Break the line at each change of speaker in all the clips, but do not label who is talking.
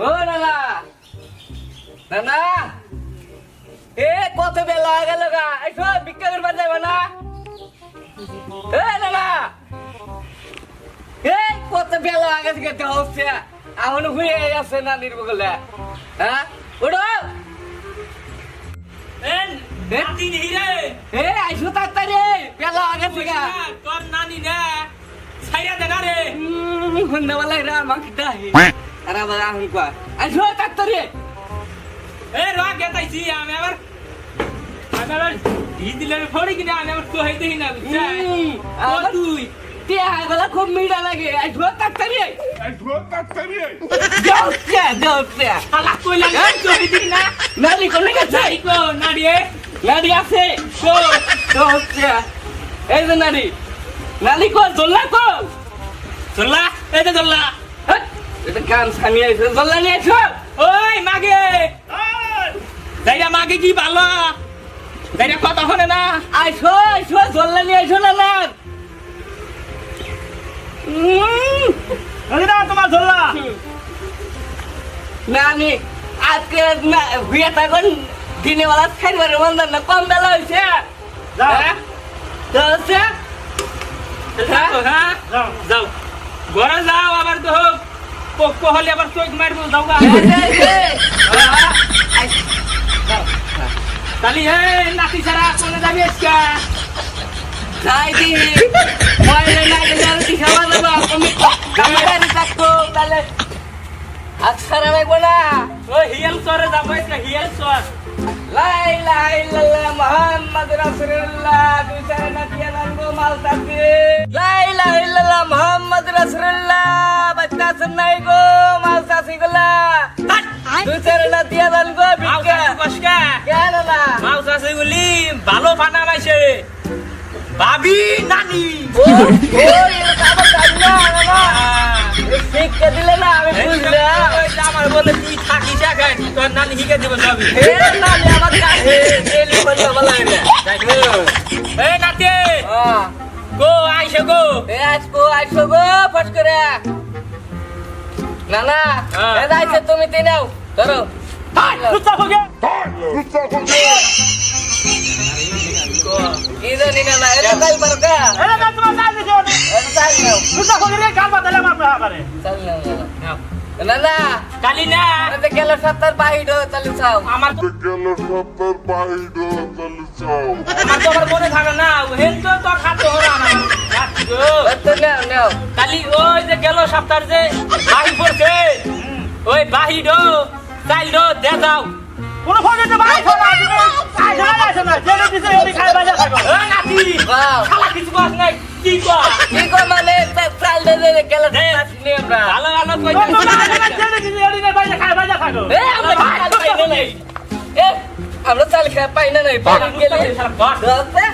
ও নানা নানা এ কত বেলা হয়ে গেল গা এই সব ভিক্ষা করবার যাবে না এ নানা এ কত বেলা হয়ে গেছে কেটে হচ্ছে এখনো ঘুরে আসছে না নির্বগলে হ্যাঁ ওড়ো
নাতি নেই রে
এ আইসো তাড়াতাড়ি বেলা হয়ে গেছে গা
তোর নানি না ছাইরা দে না রে
ঘন্টা বেলা রা আমাকে ডাহে আরে বাবা এখন কয়া আইসো তাড়াতাড়ি
এ র গেতাইছি আমি আবার ই দিলে ফড়ি কিনা আমি আবার তো হইতে না বুঝছা ও তুই
তে আগলা খুব মিঠা লাগে আইসো তাড়াতাড়ি যাচ্ছে
শালা কইলাম তো হইতে না
নারী কোনে গেছে
যাই কো নাড়ি এ
নারী আছে কো যাচ্ছে এই যে নারী নারী কো জল্লা কো
চল্লা এই তো চল্লা
এটা কান ছানিয়ে আইছে জল্লা নিয়ে আইছো
ওই মাগে যাইরা মাগে কি ভালো যাইরা কথা শুনে না
আইসো আইসো জল্লা নিয়ে আইসো না না
না তোমার চল্লা
নানি আজকে না বিয়ে তখন দিনে বেলা খাইবার মন না কম বেলা হয়েছে
হ্যাঁ যাও ঘরে যাও আবার তো পক্ষ হলে আবার চোখ মারবো যাও গা তালি হে নাতি ছাড়া কোনে যাবি আজকে
যাই দি ময়লে না গেলে আর কি খাওয়া যাবো তুমি কামাগারি থাকতো তাহলে আচ্ছা রাখবো না
ওই হিয়াল চরে যাবো আজকে হিয়াল চর
লা ইলাহা ইল্লাল্লাহ মুহাম্মাদুর রাসূলুল্লাহ দুই চার নাতিয়া নামগো মাল তাকে লা ইলাহা ইল্লাল্লাহ মুহাম্মাদুর রাসূলুল্লাহ বাচ্চা নাই গো মাল তাসি গলা দুই চার নাতিয়া নামগো ভিক্ষা
কসকা
কেন না
মাউস আছে বলি ভালো ফানা মাইছে ভাবি নানি
ও এটা আবার জানি না শিক্ষা দিলে না আমি বুঝলাম
আমার বলে তুই থাকিস এখন তোর নানি শিখে দিব যাবি
এ নানি আমার কাছে এলি বলে বলা রে
এই নাতি
হ্যাঁ
গো আইসো গো
এ আজকো গো ফট করে না না এ যাইছে তুমি তিনাও ধরো
কুত্তা হোগে
কি জানি না এটা যাই পারকা
এরা না তোমার চাল দিছো
এটা যাই নাও
কুত্তা হোগে রে গাল বাতালে মারবে আমারে
চাল নাও না না
কালি না
এটা গেল সপ্তাহ বাহির চালু চাও
আমার তো
গেল সপ্তাহ বাইরে চলে যাও
আমার তো আবার মনে থাকে না হেন তো তোর খাতে হরা না গো
তো নাও
কালি ওই যে গেল সপ্তাহ যে বাহি পড়ছে ওই বাহি ডো চাইল ডো দে দাও কোন ফোনে তো বাহি ফোন আছে না যেটা দিছে ওই খাই বাজা থাকো এ নাতি
বাও
শালা কিছু বাস নাই কি কর
কি কো মানে চাল দে গেল নি আমরা
ভালো ভালো কই যেটা দিছে ওই বাজা খাই বাজা থাকো
এ আমরা চাল পাই না নাই এ আমরা চাল খাই পাই না নাই পাই গেলে ধরতে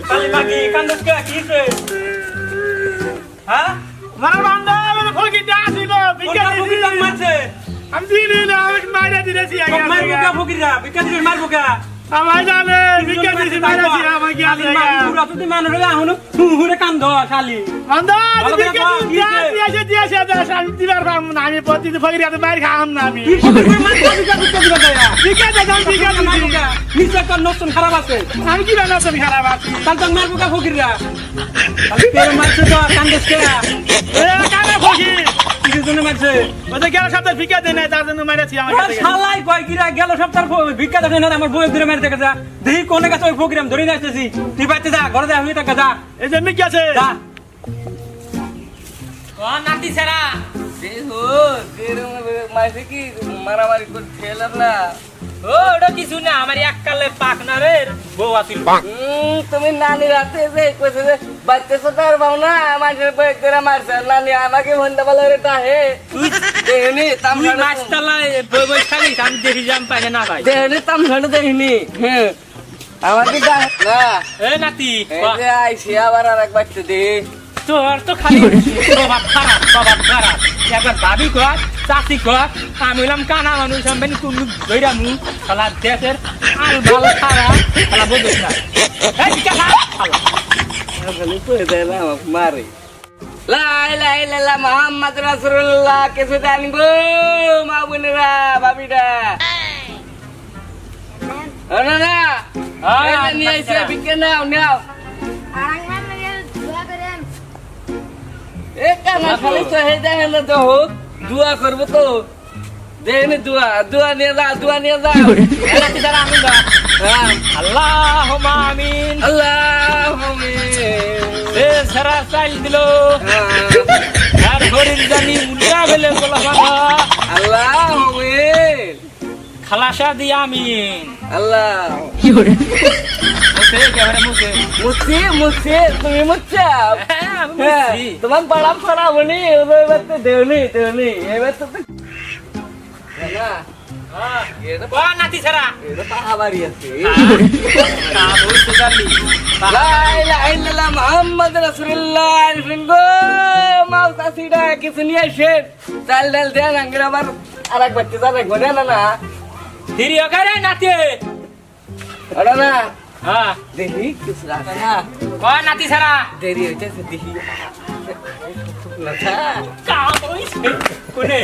কালি মাগি কান্দস কে কিছে হ্যাঁ মারা বান্দা মানে ফকি দা ছিল বিকা ফকির লাগ মারছে আমি দিনে না আমি মাইরা দিতেছি আগে মারবো কা ফকিরা বিকা দিলে মারবো কা আমার জানে বিকা দিছি মাইরা দি আমাকে আলি পুরা তুই মানুষ হলে আহুন হুরে কান্দ খালি বান্দা বিকা দিয়েছে আমি দিবার পাম না আমি প্রতি ফকির হাতে বাইরে খাম না আমি কি ফকির মার বিকা দিবা দয়া বিকা দাও বিকা দিছি নিচে কোন নতুন খারাপ আছে আমি কি বানা নতুন খারাপ আছে তাহলে তো মারবো কা ফকিররা আমি তেরে মারছে তো কান্দস কে এ কানে ফকির কি জন্য মারছে ওই গেল সপ্তাহ ভিক্ষা দেয় না তার জন্য মারছি আমাকে শালাই কয় কিরা গেল সপ্তাহ ভিক্ষা দেয় না আমার বউয়ের ধরে মারতে গেছে দেখি কোনে গেছে ওই প্রোগ্রাম ধরে নিয়ে আসতেছি তুই বাইতে যা ঘরে যা আমি টাকা যা এই যে মিকি আছে যা ও নাতি ছাড়া
দেখো যেরকম মাইছে কি মারামারি করে খেলাম না
ও ওটা কিছু না আমার এককালে পাকনারের বউ আছিল
তুমি নানি রাতে যে কইছে যে বাচ্চা সাতার বাও না মানুষের বই করে মারছে নানি আমাকে ভন্ডা বলে রে তাহে
তুই
দেহনি
তুই
তামড়া
মাছতলায় বই বই খালি আমি দেখি যাম পাই না ভাই
দেহনি তামড়া দেহনি হ্যাঁ আমাকে না
এ নাতি
এই যে আইছি আবার আর এক বাচ্চা দে
তোর তো খালি স্বভাব খারাপ একবার ভাবি কর
চাষি কর আমি হইলাম কানা মানুষ আমি তুমি ধইরা মু শালা দেশের আল বাল খারা শালা বুঝিস না এই বিকা খা
খালি কই দেয় না আমাকে মারে লা ইলাহা ইল্লাল্লাহ মুহাম্মদ রাসূলুল্লাহ কিছু জানিব মা বোনেরা বাবিরা না না এটা নিয়ে এসে বিকে নাও নাও এ কানা খালি তো হে দেয় না তো দোয়া করবো তো দেনে দোয়া নিয়ে যা
নাতি সারা আমিন দা আল্লাহুম্মা আমিন এ সারা চাইল দিল আর শরীর জানি উল্টা ফেলে বলা বাবা
আল্লাহুম্মিন
খালাসা দিয়া আমিন
আল্লাহ
মুছে ক্যামেরা
মুছি তুমি মুচ্ছা
আমি মুছি
তোমার পাড়াম ছড়াবনি এবার তো দেওনি এবার তো না
ও নাতি সারা
এটা পাহাবাড়ি আছে
তা বলতে জানি
লা ইলাহা ইল্লাল্লাহ মুহাম্মদ রাসূলুল্লাহ সিংগো মাল তাসিডা কিছু নিয়ে আসে চাল ডাল দেন আঙ্গের আবার আরেক বাচ্চা যাবে ঘরে না
ফিরি ওখানে নাতি
ওরা না
হ্যাঁ
দেখি কিছু রাখা না
ও নাতি সারা
দেরি হইতেছে দেখি
কা বইছে কোনে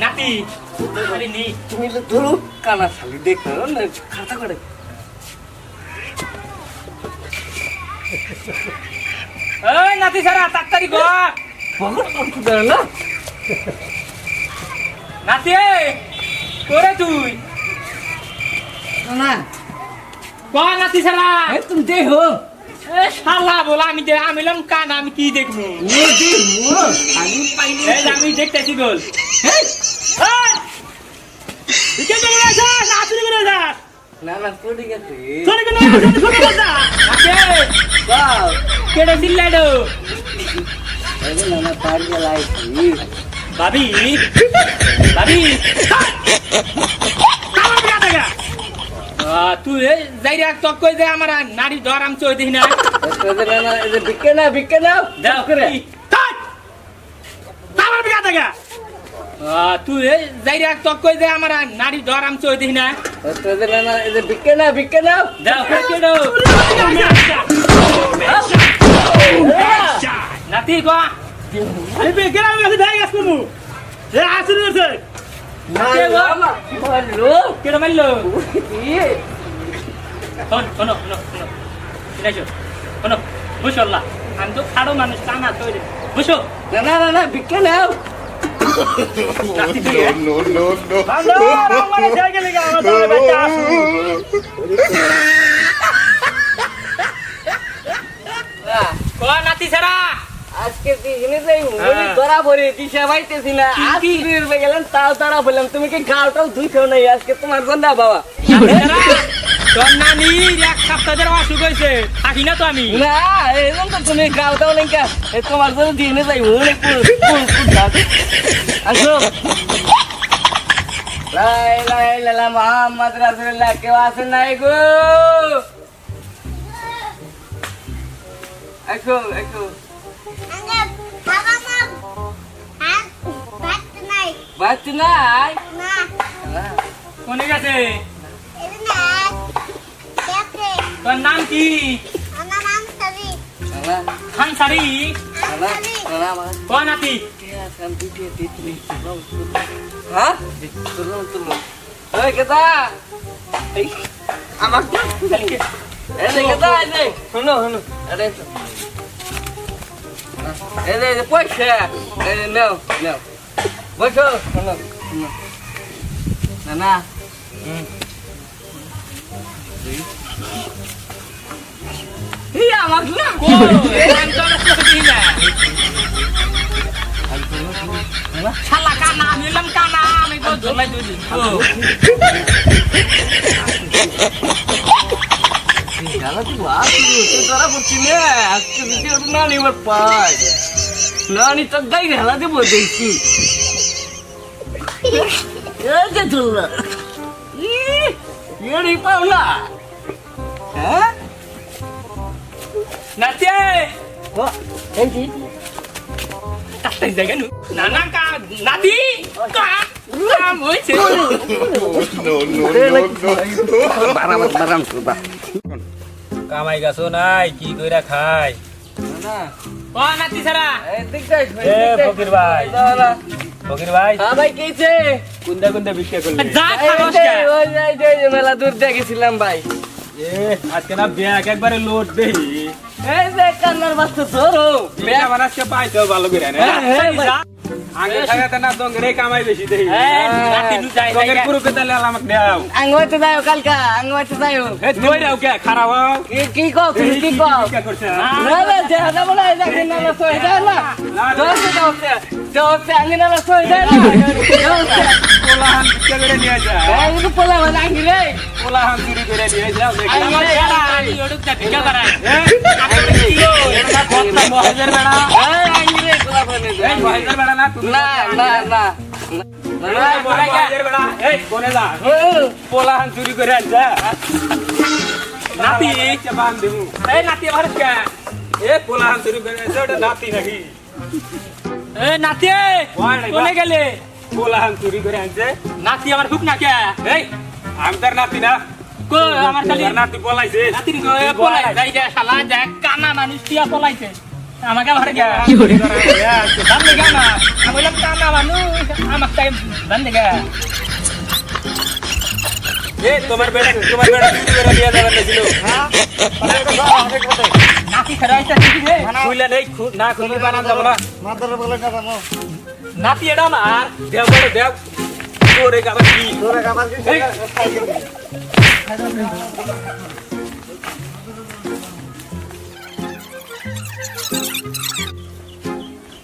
নাতি
তুমি তো ধরো কানা শালি দেখো না খাতা করে
নাতি সারা তাড়াতাড়ি গো
বহুত কষ্ট করে না
নাতি করে তুই
না
নাতি সারা
তুমি দেখো
শালা বলা আমি আমিলাম কান আমি কি দেখবো
আমি পাইনি
আমি দেখতেছি গোল
না পড়ে গেছে
কেটে চিল্লাইডো
না পাড়ি লাইছি
ভাবি ভাবি তুই যাই রাখ তক কই দে আমার নারী ধর আমি চই দেখি না
বিকে না
দাও করে তুই যাই রাখ তক কই দে আমার নারী ধর আমি চই দেখি না
বিকে না
দাও কেডো নাতি গো
আমি বেকার আমি কাছে ভাই আসবো এ আসুন আছে
কেডো মারলো শোনো বুঝল্লা আমি তো খাড়ো মানুষ কানা তৈরি বুঝো
না বিকে নাও
No, no, no.
আমার জায়গা লেগে আমার দলে বাচ্চা আসুন
নাতি সারা
আজকে দিনে যাই মুড়ি ধরা পড়ে দিশা পাইতেছি না আজকে গেলেন তাও তারা বললাম তুমি কি গালটাও ধুইছো নাই আজকে তোমার জন্য বাবা
তোর নানি এক সপ্তাহ ধরে অসুখ হয়েছে থাকি না তো আমি
না এরকম তো তুমি গালটাও নেই কা তোমার জন্য দিনে যাই মুড়ি আসো লাই লাই লালা মোহাম্মদ রাসূলুল্লাহ কেউ আছেন নাই গো একো বাচ্চা নাই
কোনে গেছে তোর নাম কি খান সারি কোন নাতি
হ্যাঁ কেতা আমার শোনো পয়সা নাও বসো শোনো না আমার না
শালা কানা আমি এলাম কানা আমি তো ধরলাই তুই
নানি তো গাই হেলা দেবো দেখছি এই যে চললা এড়ি পাওলা হ্যাঁ
নাতি
ও এই যে
কাটতে জায়গা নু না না কা নাতি কাম হইছে
No, no, no, no.
কামাই গাছো নাই কি কইরা খাই
না
ও নাতি সারা
এই দিকটাই
এ ফকির ভাই ফকির ভাই
হ্যাঁ ভাই কেছে
কুন্দা কুন্দা বিক্রি করলি যা
এই
খাওয়াস
যে, ওই যে মেলা দূর দিয়ে গেছিলাম ভাই
এ আজকে না ব্যাগ একবারে লোড দেই
এই যে কান্নার বাচ্চা ধরো
বেটা বানাসকে পাইতো ভালো করে না আগে থাকাতে না দঙ্গরে কামাই বেশি দেই নাতি নু যাই দঙ্গের পুরো তালে আমাকে দাও
আঙ্গওয়াতে যাও কালকা আঙ্গওয়াতে যাও
এ দই দাও কে খারাপ
কি কও তুমি কি কও
কি করছে
না না যেটা বলে এই দেখেন না সই যায় না দোস্ত দোস্ত আঙ্গি না সই যায় না দোস্ত
পোলাহান কে করে নিয়ে যা
এই তো পোলা মানে আঙ্গি রে
পোলাহান চুরি করে নিয়ে যাও দেখি
আমার খেলা
আমি ওড়ুক যা ভিক্ষা করাই এটা কথা মহাজের বেড়া
এই আঙ্গি রে পোলা বনে
এই মহাজের বেড়া না তুমি
না না না
মহাজের বেড়া এই কোনে যা পোলাহান চুরি করে আনছা নাতি কে বান দেবু এই নাতি ভারত কে এ পোলাহান চুরি করে আনছা ওটা নাতি নাকি
এ নাতি
কোনে গেলে পোলাহান চুরি করে আনছে
নাতি আমার হুক না কে
এই আমি তার নাতি না
কো আমার খালি
তার নাতি পলাইছে
নাতি পলাই যাই যা শালা যা কানা মানুষ টিয়া পলাইছে আমাকে ঘরে গা জানলে গা না আমি বললাম কানা মানুষ আমার তাই জানলে গা
এ তোমার বেটা চুরি করে নিয়ে যাবেন ছিল
নাতি খেরাইছে কি রে
খুইলা নেই না খুলি বানা যাব না
মাথার বলে না জানো
নাতি এটা না আর
দেও বড় দেও তোরে গাবা কি
তোরা খাবার কি
এই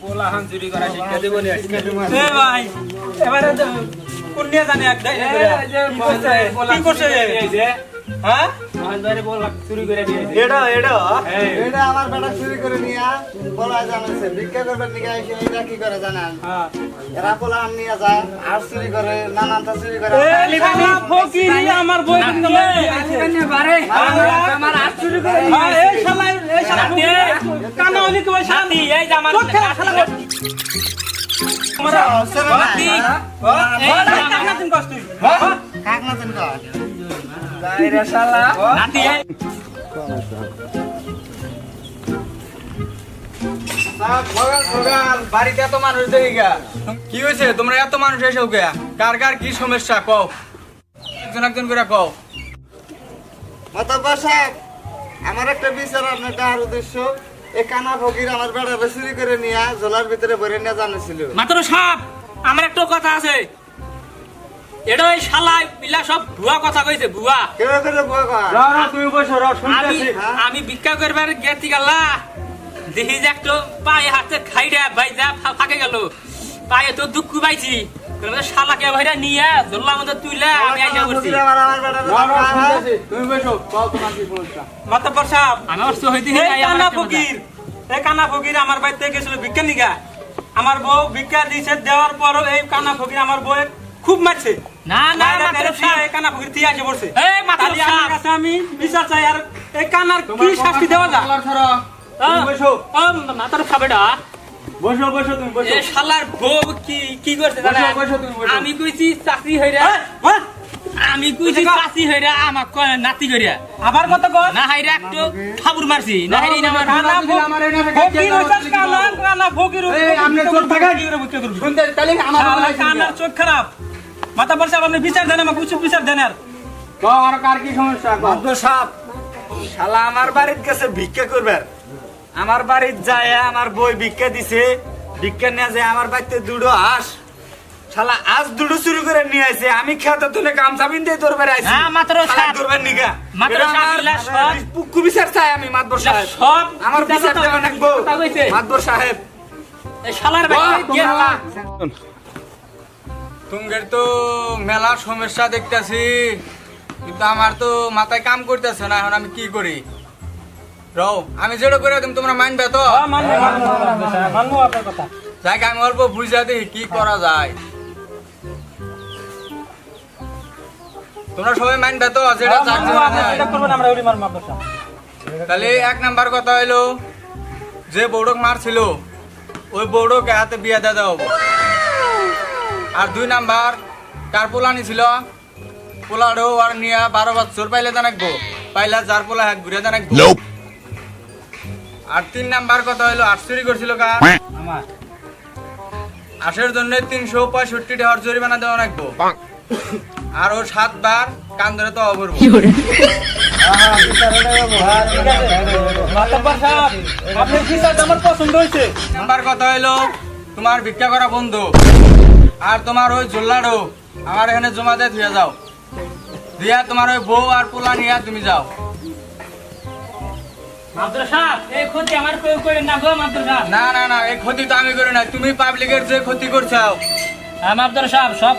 পোলাহান চুরি করা শিক্ষা দেব নি আজকে
এ ভাই এবারে কোন নিয়ে জানে এক দাই কি করছে
হ্যাঁ মহাজবারে বল চুরি করে দিয়েছে
এটা
এই
এটা আমার বেটা চুরি করে নিয়া বলা জানাইছে ভিক্ষা করবার নিয়ে আইছে এটা কি করে জানেন
হ্যাঁ
এরা পোলা নিয়ে যায় আর চুরি করে নানানটা চুরি করে
শালা ফকির আমার বই কিনলে
আমার আজ শুরু করে
এই শালা কানা হলি কই শান্তি এই যে আমার শালা
কাক না জান কর
রে শালা
নাতি
বাড়িতে এত মানুষ দেখি গা কি হয়েছে তোমরা এত মানুষ এসে গা কার কার কি সমস্যা কও একজন একজন করে কও
মাতাব্বা সাহেব আমার একটা বিচার আপনার দেওয়ার উদ্দেশ্য এই কানা ফকির আমার বেড়া চুরি করে নিয়ে জলার ভিতরে ভরে নিয়ে জানাইছিল
মাত্র সাপ আমার একটা কথা আছে এটা ওই শালা পিলা সব ভুয়া কথা কইছে ভুয়া
কেউ করে বুয়া কয়
তুমি বসো শুনতেছি
আমি ভিক্ষা করবার গেছি গাল্লা দেখি যে একটু পায়ে হাতে খাইরা ভাই যা ফাঁকে গেল পায়ে তো দুঃখ পাইছি শালাকে ভাইরা নিয়ে ধরলাম আমাদের তুইলা আমি আইসা করছি
আমার বেড়া
তুমি বসো কও তোমার কি সমস্যা
মাতব্বর সাহেব আমি অবশ্য হইতে এই কানা ফকির আমার বাড়িতে গেছিল ভিক্ষা নিগা আমার বউ ভিক্ষা দিয়েছে দেওয়ার পর এই কানা ফকির আমার বউ খুব মারছে না না এই কানা ফকির দিয়ে আসে পড়ছে এই মাতব্বর সাহেব কাছে আমি বিচার চাই আর এই কানার কি শাস্তি দেওয়া যায়
বসো
মাতার খাবেডা
বসো বসো তুমি বসো
এই শালার বউ কি করছে জানেন?
বসো, তুমি বসো।
আমি কইছি চাকরি হইরা আমি কইছি চাকরি হইরা আমাক কয় নাতি কইরা
আবার কত কর
না হাইরা একটু খাবুর মারছি না হাইরা আমার
আমার এনে
ফকির
আপনি চোখ থাকা শুনতে তাহলে আমার
কানার চোখ খারাপ মাথা পড়ছে আপনি বিচার দেন আমাকে উচিত বিচার দেন আর
কও আর কার কি সমস্যা কও
মাদুর সাহেব শালা আমার বাড়ির কাছে ভিক্ষা করবার আমার বাড়ির যায় আমার বই ভিক্ষা দিছে ভিক্ষা নিয়ে যায় আমার বাড়িতে দুটো হাঁস শালা আজ দুটো চুরি করে নিয়ে আইছে আমি খেতে তুলে গামছা বিন্দে তোর বেড়ে আইছি
না, মাত্র সাত।
করবার নিগা
মাত্র সাত বিলাস সব।
পুক্কু বিচার চাই আমি মাদবর সাহেব
সব
আমার বিচার দেওয়া লাগবো
কথা কইছে।
মাদবর সাহেব
এই শালার বাড়ি
তুঙ্গের তো মেলা সমস্যা দেখতেছি কিন্তু আমার তো মাথায় কাম করতেছে না এখন আমি কি করি রও আমি যেটা করে দিম তোমরা মানবে তো
মানবো আপনার কথা
যাই আমি অল্প বুঝা দেখি কি করা যায় তোমরা সবাই মানবে তো যেটা চাকরি
এটা করবো না আমরা ওরি মারবো আপনার সাথে।
তাহলে 1 নাম্বার কথা হইলো যে বৌড়ক মারছিল ওই বৌড়কে হাতে বিয়া দিয়ে দেওয়া হবো। আর 2 নাম্বার কার পোলা নিছিল পোলারও আর নিয়া 12 বছর পাইলে জানাকবো, পাইলা যার পোলা হাত ঘুরে জানাকবো। আর 3 নাম্বার কথা হইলো আট চুরি করছিল কার
আমার
আশের জন্য 365 টাকার জরিমানা দেওয়া রাখবো। আর ও 7 বার কান ধরে তো অবরব।
মাতব্বর সাহেব আপনার বিচারটা আমার পছন্দ হয়েছে।
নাম্বার কথা হইলো তোমার ভিক্ষা করা বন্ধু। আর তোমার ওই জোল্লাডো আমার এখানে জমা দিয়ে থুয়ে যাও, দিয়া তোমার ওই বউ আর পোলা নিয়ে তুমি যাও।
মাতব্বর সাহেব এই ক্ষতি আমার কেউ করে না গো মাতব্বর সাহেব।
না না না এই ক্ষতি তো আমি করি না, তুমি পাবলিকের যে ক্ষতি করছাও।
মাতব্বর সাহেব সব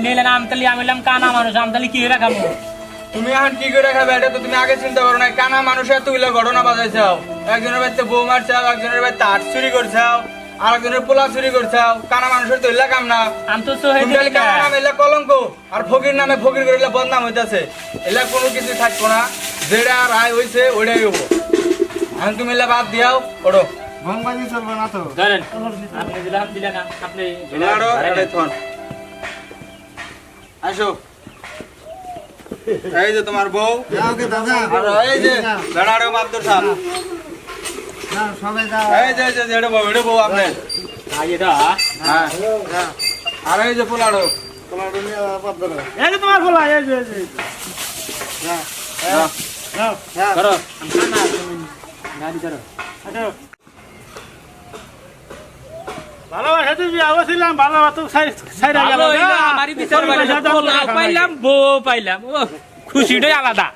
নিলেন আমতালি আমিলাম কানা মানুষ আমতালি কি রাখাবো।
তুমি এখন কি করে খাবে এটা তো তুমি আগে চিন্তা করো না। কানা মানুষের এতগুলো ঘটনা বাজাইছাও, একজনের বাড়িতে বউ মারছাও, একজনের বাড়িতে আট চুরি করছাও, আর একজনের পোলা চুরি করছাও। কানা মানুষের তো এলা কাম না।
আমি তো
তুমি খালি কানা নাম এলা কলঙ্ক, আর ফকির নামে ফকির করে এলা বদনাম হইতাছে। এলা কোনো কিছু থাকবো না, যেটা রায় হইছে ওইটাই হবো। এখন তুমি এলা বাদ দিয়াও ওড়ো।
ধরেন আপনি দিলেন না আপনি
জোলাডো এটাই থন। আসো, এই যে তোমার বউ, আর এই যে জোলাডো মাতর সাহেব, এই যে যে এটা বউ আপনি।
আইডা
হ্যাঁ, আর এই যে পোলাডো।
এই যে তোমার বলা এই যে
করো কানা গাড়ি করো
ভালোবাসা তুমি আওয়াছিলাম ভালোবাসা সাইরা গেল
আমারই বিচার পাইলাম বউ পাইলাম ও খুশিটাই আলাদা।